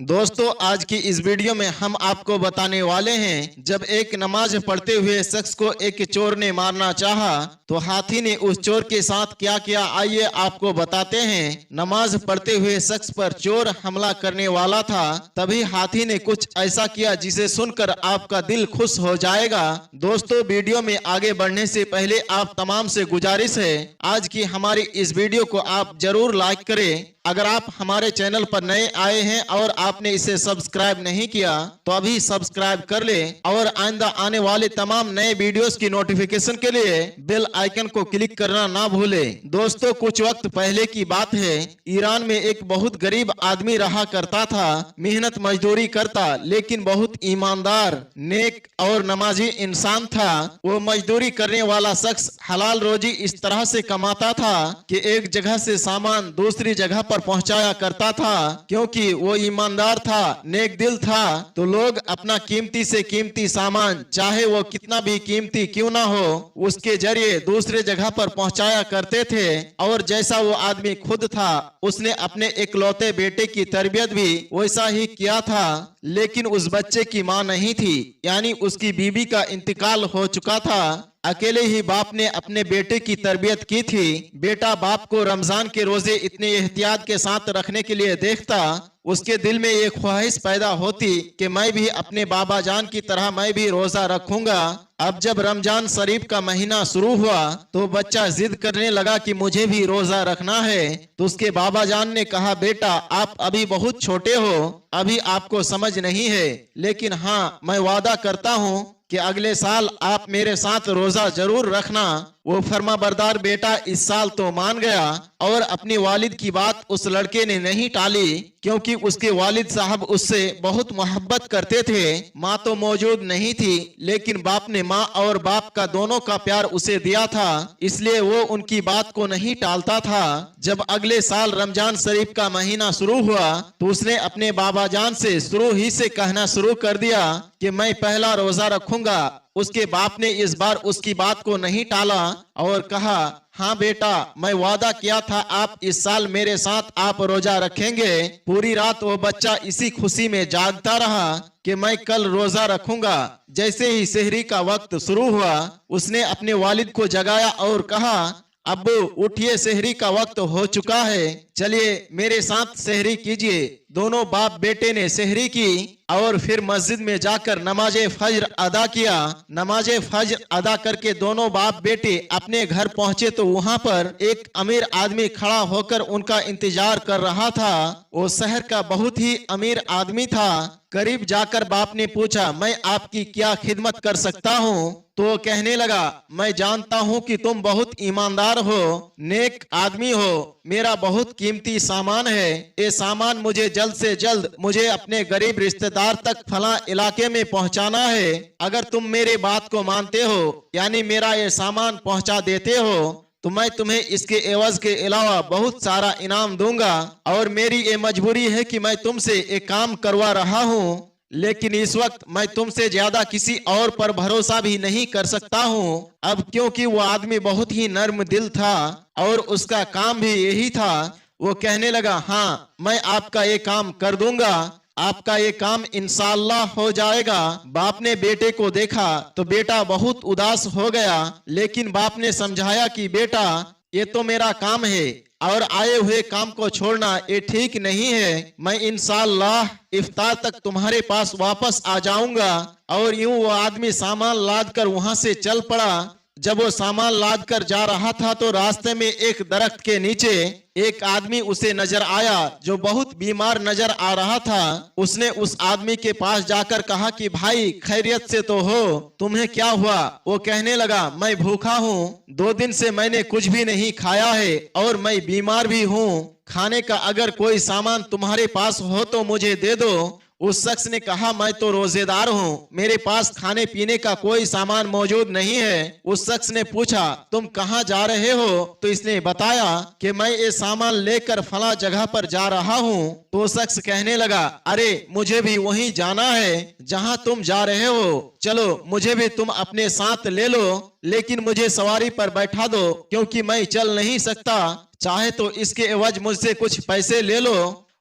दोस्तों, आज की इस वीडियो में हम आपको बताने वाले हैं, जब एक नमाज पढ़ते हुए शख्स को एक चोर ने मारना चाहा तो हाथी ने उस चोर के साथ क्या किया, आइए आपको बताते हैं। नमाज पढ़ते हुए शख्स पर चोर हमला करने वाला था, तभी हाथी ने कुछ ऐसा किया जिसे सुनकर आपका दिल खुश हो जाएगा। दोस्तों, वीडियो में आगे बढ़ने से पहले आप तमाम से गुजारिश है, आज की हमारी इस वीडियो को आप जरूर लाइक करें। अगर आप हमारे चैनल पर नए आए हैं और आपने इसे सब्सक्राइब नहीं किया तो अभी सब्सक्राइब कर ले और आइंदा आने वाले तमाम नए वीडियोस की नोटिफिकेशन के लिए बेल आइकन को क्लिक करना ना भूलें। दोस्तों, कुछ वक्त पहले की बात है, ईरान में एक बहुत गरीब आदमी रहा करता था। मेहनत मजदूरी करता लेकिन बहुत ईमानदार, नेक और नमाजी इंसान था। वो मजदूरी करने वाला शख्स हलाल रोजी इस तरह से कमाता था कि एक जगह से सामान दूसरी जगह पर पहुंचाया करता था। क्योंकि वो ईमानदार था, नेक दिल था, तो लोग अपना कीमती से कीमती सामान, चाहे वो कितना भी कीमती क्यों ना हो, उसके जरिए दूसरे जगह पर पहुंचाया करते थे। और जैसा वो आदमी खुद था, उसने अपने इकलौते बेटे की तरबियत भी वैसा ही किया था। लेकिन उस बच्चे की मां नहीं थी, यानी उसकी बीबी का इंतकाल हो चुका था। अकेले ही बाप ने अपने बेटे की तरबियत की थी। बेटा बाप को रमजान के रोजे इतने एहतियात के साथ रखने के लिए देखता, उसके दिल में ये ख्वाहिश पैदा होती कि मैं भी अपने बाबा जान की तरह मैं भी रोजा रखूंगा। अब जब रमजान शरीफ का महीना शुरू हुआ तो बच्चा जिद करने लगा कि मुझे भी रोजा रखना है। तो उसके बाबा जान ने कहा, बेटा आप अभी बहुत छोटे हो, अभी आपको समझ नहीं है, लेकिन हाँ, मैं वादा करता हूँ कि अगले साल आप मेरे साथ रोजा जरूर रखना। वो फर्माबरदार बेटा इस साल तो मान गया और अपनी वालिद की बात उस लड़के ने नहीं टाली, क्योंकि उसके वालिद साहब उससे बहुत मोहब्बत करते थे। माँ तो मौजूद नहीं थी, लेकिन बाप ने माँ और बाप का दोनों का प्यार उसे दिया था, इसलिए वो उनकी बात को नहीं टालता था। जब अगले साल रमजान शरीफ का महीना शुरू हुआ तो उसने अपने बाबा जान से शुरू ही से कहना शुरू कर दिया कि मैं पहला रोजा रखूंगा। उसके बाप ने इस बार उसकी बात को नहीं टाला और कहा, हाँ बेटा, मैं वादा किया था आप इस साल मेरे साथ आप रोजा रखेंगे। पूरी रात वो बच्चा इसी खुशी में जागता रहा कि मैं कल रोजा रखूंगा। जैसे ही सेहरी का वक्त शुरू हुआ, उसने अपने वालिद को जगाया और कहा, अब्बू उठिए, सेहरी का वक्त हो चुका है, चलिए मेरे साथ सेहरी कीजिए। दोनों बाप बेटे ने सेहरी की और फिर मस्जिद में जाकर नमाजे फज्र अदा किया। नमाजे फज्र अदा करके दोनों बाप बेटे अपने घर पहुंचे तो वहां पर एक अमीर आदमी खड़ा होकर उनका इंतजार कर रहा था। वो शहर का बहुत ही अमीर आदमी था। करीब जाकर बाप ने पूछा, मैं आपकी क्या खिदमत कर सकता हूँ? तो वो कहने लगा, मैं जानता हूँ कि तुम बहुत ईमानदार हो, नेक आदमी हो, मेरा बहुत कीमती सामान है, ये सामान मुझे जल्द से जल्द मुझे अपने गरीब रिश्तेदार तक फला इलाके में पहुंचाना है। अगर तुम मेरे बात को मानते हो, यानी मेरा ये सामान पहुंचा देते हो, तो मैं तुम्हें इसके एवज के अलावा बहुत सारा इनाम दूंगा। और मेरी ये मजबूरी है कि मैं तुमसे एक काम करवा रहा हूँ, लेकिन इस वक्त मैं तुमसे ज्यादा किसी और पर भरोसा भी नहीं कर सकता हूँ। अब क्योंकि वो आदमी बहुत ही नर्म दिल था और उसका काम भी यही था, वो कहने लगा, हाँ मैं आपका ये काम कर दूंगा, आपका ये काम इंशाअल्लाह हो जाएगा। बाप ने बेटे को देखा तो बेटा बहुत उदास हो गया, लेकिन बाप ने समझाया कि बेटा ये तो मेरा काम है और आए हुए काम को छोड़ना ये ठीक नहीं है। मैं इंशाअल्लाह इफ्तार तक तुम्हारे पास वापस आ जाऊंगा। और यूं वो आदमी सामान लाद कर वहां से चल पड़ा। जब वो सामान लाद कर जा रहा था तो रास्ते में एक दरख्त के नीचे एक आदमी उसे नजर आया जो बहुत बीमार नजर आ रहा था। उसने उस आदमी के पास जाकर कहा कि भाई खैरियत से तो हो, तुम्हें क्या हुआ? वो कहने लगा, मैं भूखा हूँ, 2 दिन से मैंने कुछ भी नहीं खाया है और मैं बीमार भी हूँ, खाने का अगर कोई सामान तुम्हारे पास हो तो मुझे दे दो। उस शख्स ने कहा, मैं तो रोजेदार हूँ, मेरे पास खाने पीने का कोई सामान मौजूद नहीं है। उस शख्स ने पूछा, तुम कहाँ जा रहे हो? तो इसने बताया कि मैं ये सामान लेकर फला जगह पर जा रहा हूँ। तो शख्स कहने लगा, अरे मुझे भी वहीं जाना है जहाँ तुम जा रहे हो, चलो मुझे भी तुम अपने साथ ले लो, लेकिन मुझे सवारी पर बैठा दो क्योंकि मैं चल नहीं सकता, चाहे तो इसके एवज मुझसे कुछ पैसे ले लो।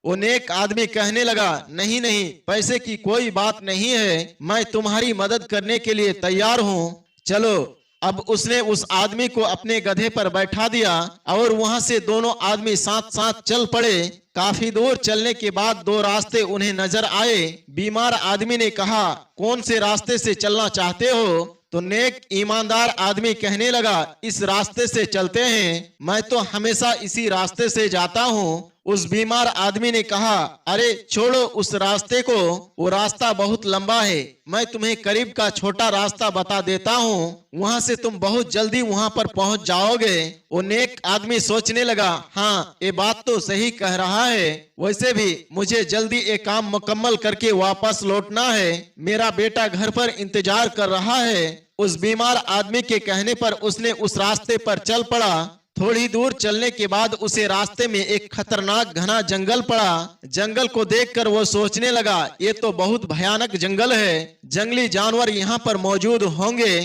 वो नेक आदमी कहने लगा, नहीं नहीं, पैसे की कोई बात नहीं है, मैं तुम्हारी मदद करने के लिए तैयार हूँ, चलो। अब उसने उस आदमी को अपने गधे पर बैठा दिया और वहां से दोनों आदमी साथ साथ चल पड़े। काफी दूर चलने के बाद दो रास्ते उन्हें नजर आए। बीमार आदमी ने कहा, कौन से रास्ते से चलना चाहते हो? तो नेक ईमानदार आदमी कहने लगा, इस रास्ते से चलते हैं, मैं तो हमेशा इसी रास्ते से जाता हूँ। उस बीमार आदमी ने कहा, अरे छोड़ो उस रास्ते को, वो रास्ता बहुत लंबा है, मैं तुम्हें करीब का छोटा रास्ता बता देता हूँ, वहां से तुम बहुत जल्दी वहां पर पहुंच जाओगे। वो नेक आदमी सोचने लगा, हाँ ये बात तो सही कह रहा है, वैसे भी मुझे जल्दी एक काम मुकम्मल करके वापस लौटना है, मेरा बेटा घर पर इंतजार कर रहा है। उस बीमार आदमी के कहने पर उसने उस रास्ते पर चल पड़ा। थोड़ी दूर चलने के बाद उसे रास्ते में एक खतरनाक घना जंगल पड़ा। जंगल को देखकर वो सोचने लगा, ये तो बहुत भयानक जंगल है, जंगली जानवर यहाँ पर मौजूद होंगे।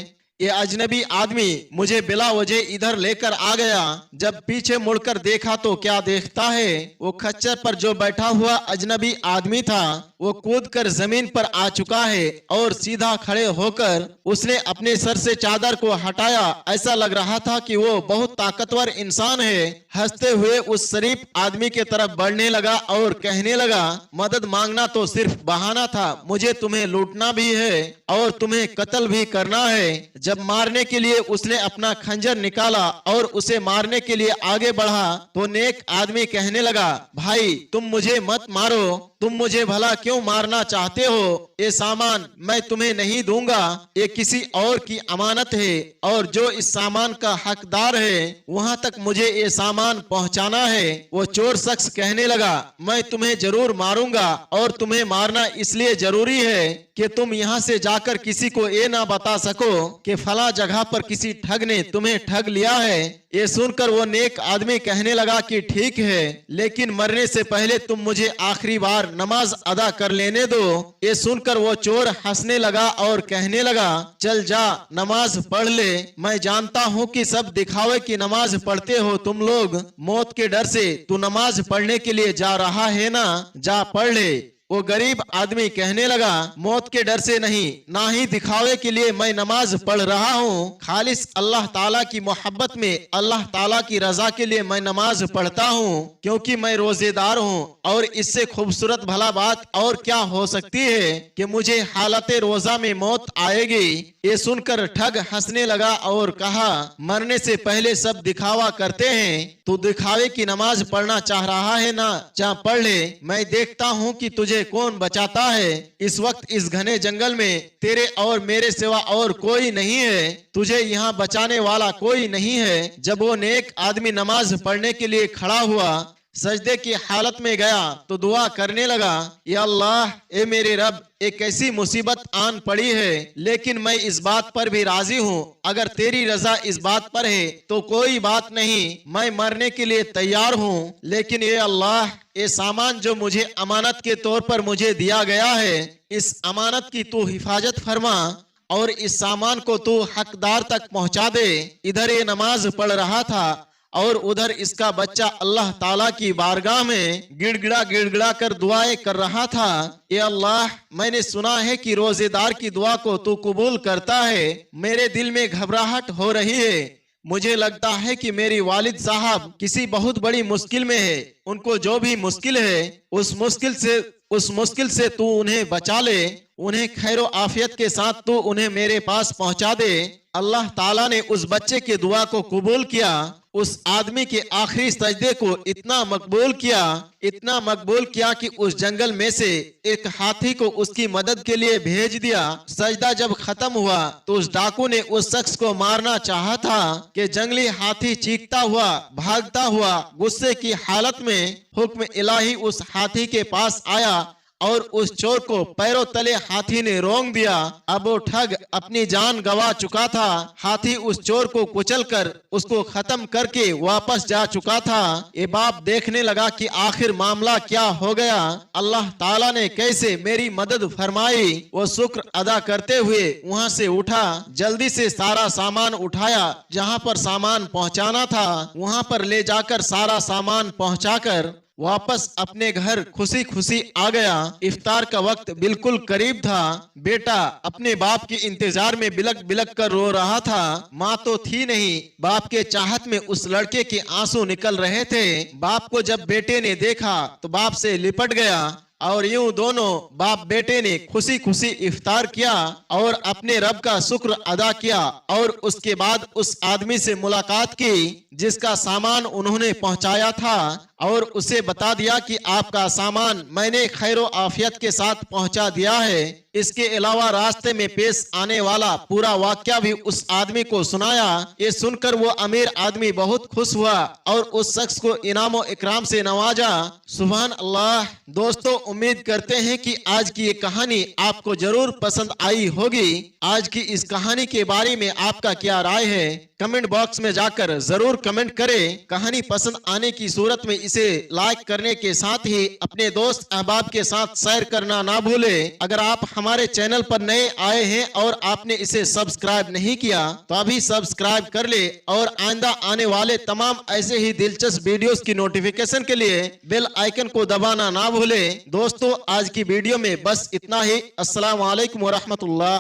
ये अजनबी आदमी मुझे बिला वजह इधर लेकर आ गया। जब पीछे मुड़कर देखा तो क्या देखता है, वो खच्चर पर जो बैठा हुआ अजनबी आदमी था वो कूदकर जमीन पर आ चुका है और सीधा खड़े होकर उसने अपने सर से चादर को हटाया। ऐसा लग रहा था कि वो बहुत ताकतवर इंसान है। हंसते हुए उस शरीफ आदमी के तरफ बढ़ने लगा और कहने लगा, मदद मांगना तो सिर्फ बहाना था, मुझे तुम्हें लूटना भी है और तुम्हें कत्ल भी करना है। जब मारने के लिए उसने अपना खंजर निकाला और उसे मारने के लिए आगे बढ़ा तो नेक आदमी कहने लगा, भाई तुम मुझे मत मारो, तुम मुझे भला क्यों मारना चाहते हो? ये सामान मैं तुम्हें नहीं दूंगा, ये किसी और की अमानत है और जो इस सामान का हकदार है वहां तक मुझे ये सामान पहुंचाना है। वो चोर शख्स कहने लगा, मैं तुम्हें जरूर मारूंगा और तुम्हें मारना इसलिए जरूरी है कि तुम यहाँ से जाकर किसी को ये ना बता सको कि फला जगह पर किसी ठग ने तुम्हें ठग लिया है। ये सुनकर वो नेक आदमी कहने लगा कि ठीक है, लेकिन मरने से पहले तुम मुझे आखिरी बार नमाज अदा कर लेने दो। ये सुनकर वो चोर हंसने लगा और कहने लगा, चल जा नमाज पढ़ ले, मैं जानता हूँ कि सब दिखावे की नमाज पढ़ते हो तुम लोग, मौत के डर से तू नमाज पढ़ने के लिए जा रहा है ना, जा पढ़ ले। वो गरीब आदमी कहने लगा, मौत के डर से नहीं, ना ही दिखावे के लिए मैं नमाज पढ़ रहा हूँ, खालिस अल्लाह ताला की मोहब्बत में, अल्लाह ताला की रजा के लिए मैं नमाज पढ़ता हूँ, क्योंकि मैं रोजेदार हूँ और इससे खूबसूरत भला बात और क्या हो सकती है कि मुझे हालत रोजा में मौत आएगी। ये सुनकर ठग हंसने लगा और कहा, मरने से पहले सब दिखावा करते हैं, तू दिखावे की नमाज पढ़ना चाह रहा है ना, जा पढ़ ले, मैं देखता हूँ कि तुझे कौन बचाता है। इस वक्त इस घने जंगल में तेरे और मेरे सिवा और कोई नहीं है, तुझे यहाँ बचाने वाला कोई नहीं है। जब वो नेक आदमी नमाज पढ़ने के लिए खड़ा हुआ, सजदे की हालत में गया तो दुआ करने लगा, या अल्लाह, ए मेरे रब, एक ऐसी मुसीबत आन पड़ी है, लेकिन मैं इस बात पर भी राजी हूँ, अगर तेरी रजा इस बात पर है तो कोई बात नहीं, मैं मरने के लिए तैयार हूँ, लेकिन ये अल्लाह, ये सामान जो मुझे अमानत के तौर पर मुझे दिया गया है, इस अमानत की तू हिफाजत फरमा और इस सामान को तू हकदार तक पहुँचा दे। इधर ये नमाज पढ़ रहा था और उधर इसका बच्चा अल्लाह ताला की बारगाह में गिड़गिड़ा कर दुआएं कर रहा था। ये अल्लाह, मैंने सुना है कि रोजेदार की दुआ को तू कबूल करता है, मेरे दिल में घबराहट हो रही है, मुझे लगता है कि मेरी वालिद साहब किसी बहुत बड़ी मुश्किल में है, उनको जो भी मुश्किल है उस मुश्किल से तू उन्हें बचा ले, उन्हें खैरो आफियत के साथ तू उन्हें मेरे पास पहुंचा दे। अल्लाह ताला ने उस बच्चे की दुआ को कबूल किया, उस आदमी के आखिरी सजदे को इतना मकबूल किया कि उस जंगल में से एक हाथी को उसकी मदद के लिए भेज दिया। सजदा जब खत्म हुआ तो उस डाकू ने उस शख्स को मारना चाहा था कि जंगली हाथी चीखता हुआ, भागता हुआ, गुस्से की हालत में हुक्म इलाही उस हाथी के पास आया और उस चोर को पैरों तले हाथी ने रोंग दिया। अब वो ठग अपनी जान गंवा चुका था, हाथी उस चोर को कुचलकर उसको खत्म करके वापस जा चुका था। ये बाप देखने लगा कि आखिर मामला क्या हो गया, अल्लाह ताला ने कैसे मेरी मदद फरमाई। वो शुक्र अदा करते हुए वहाँ से उठा, जल्दी से सारा सामान उठाया, जहाँ पर सामान पहुँचाना था वहाँ पर ले जाकर सारा सामान पहुँचाकर वापस अपने घर खुशी खुशी आ गया। इफ्तार का वक्त बिल्कुल करीब था। बेटा अपने बाप के इंतजार में बिलक बिलक कर रो रहा था। माँ तो थी नहीं, बाप के चाहत में उस लड़के के आंसू निकल रहे थे। बाप को जब बेटे ने देखा तो बाप से लिपट गया और यूं दोनों बाप बेटे ने खुशी खुशी इफ्तार किया और अपने रब का शुक्र अदा किया। और उसके बाद उस आदमी से मुलाकात की जिसका सामान उन्होंने पहुंचाया था और उसे बता दिया कि आपका सामान मैंने खैरो आफियत के साथ पहुंचा दिया है। इसके अलावा रास्ते में पेश आने वाला पूरा वाक्या भी उस आदमी को सुनाया। ये सुनकर वो अमीर आदमी बहुत खुश हुआ और उस शख्स को इनाम और इकराम से नवाजा। सुभान अल्लाह। दोस्तों, उम्मीद करते हैं कि आज की ये कहानी आपको जरूर पसंद आई होगी। आज की इस कहानी के बारे में आपका क्या राय है, कमेंट बॉक्स में जाकर जरूर कमेंट करें। कहानी पसंद आने की सूरत में इसे लाइक करने के साथ ही अपने दोस्त अहबाब के साथ शेयर करना ना भूलें। अगर आप हमारे चैनल पर नए आए हैं और आपने इसे सब्सक्राइब नहीं किया तो अभी सब्सक्राइब कर ले और आइंदा आने वाले तमाम ऐसे ही दिलचस्प वीडियोस की नोटिफिकेशन के लिए बेल आइकन को दबाना ना भूलें। दोस्तों, आज की वीडियो में बस इतना ही। अस्सलाम वालेकुम व रहमतुल्लाह।